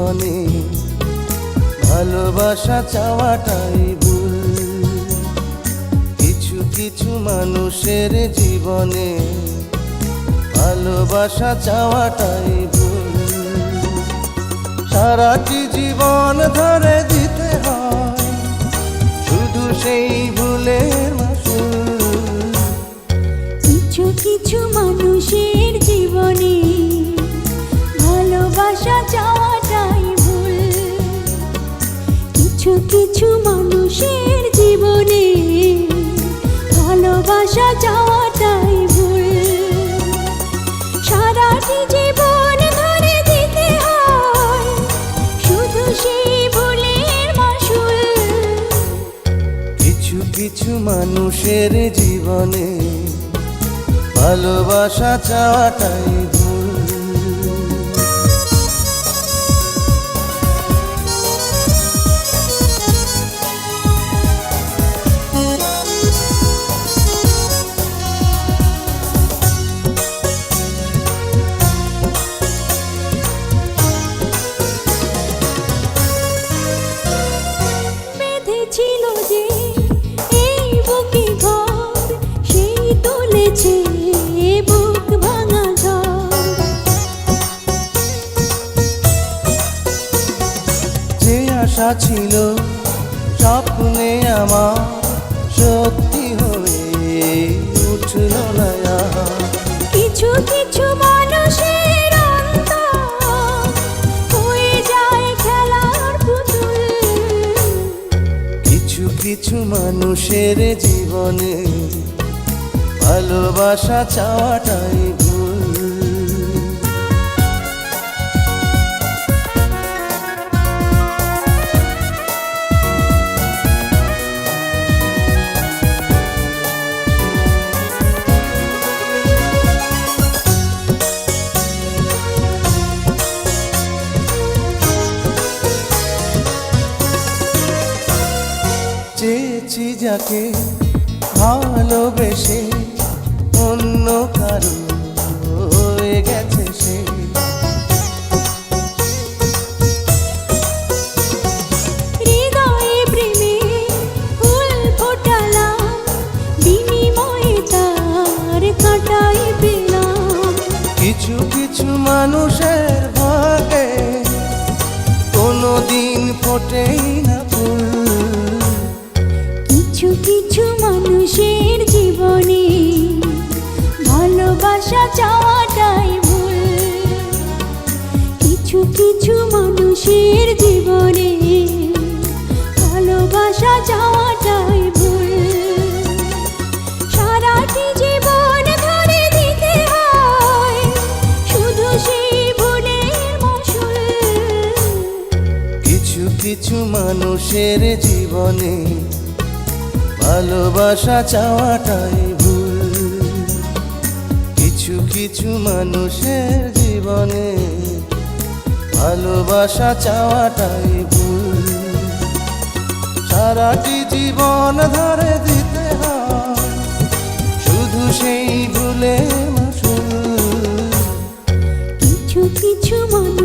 জীবনে ভালোবাসা চাওয়াটাই ভুল। কিছু কিছু মানুষের জীবনে ভালোবাসা চাওয়াটাই ভুল। সারাটি জীবন ধরে দিতে হয় শুধু সেই ভুলের মাসুল। কিছু কিছু মানুষের জীবনে ভালোবাসা চাওয়াটাই ভুল। কিছু কিছু মানুষের জীবনে ভালোবাসা চাওয়াটাই ভুল। সারাটি জীবন ধরে দিতে হয় শুধু সেই ভুলের মাসুল। কিছু কিছু মানুষের জীবনে ভালোবাসা চাওয়াটাই ভুল। বেঁধেছিল যে এই বুকে ঘর, সেই তুলেছে বুক ভাঙা ঝড়। যে আশা ছিল স্বপ্নে আমার সত্যি হয়ে উঠল না আর। কিছু কিছু মানুষের অন্তর হয়ে যায় খেলার পুতুল। কিছু কিছু মানুষের জীবনে ভালোবাসা চাওয়াটাই ভুল। চেয়েছি যাকে ভালোবেসে অন্য কারো হয়ে গেছে সে। হৃদয়ে প্রেমে ফুল ফোটালাম, বিনিময়ে তার কাঁটাই পেলাম। কিছু কিছু মানুষের ভাগে কোনোদিন ফোটেই না ফুল। কিছু কিছু মানুষের জীবনে ভালোবাসা চাওয়াটাই ভুল। কিছু কিছু মানুষের জীবনে ভালোবাসা চাওয়াটাই ভুল। সারাটি জীবন ধরে দিতে হয় শুধু সেই ভুলের মাসুল। কিছু কিছু মানুষের জীবনে ভালোবাসা চাওয়াটাই ভুল। কিছু কিছু মানুষের জীবনে ভালোবাসা চাওয়াটাই ভুল। সারাটি জীবন ধরে দিতে হয় শুধু সেই ভুলের মাসুল। কিছু কিছু মানুষ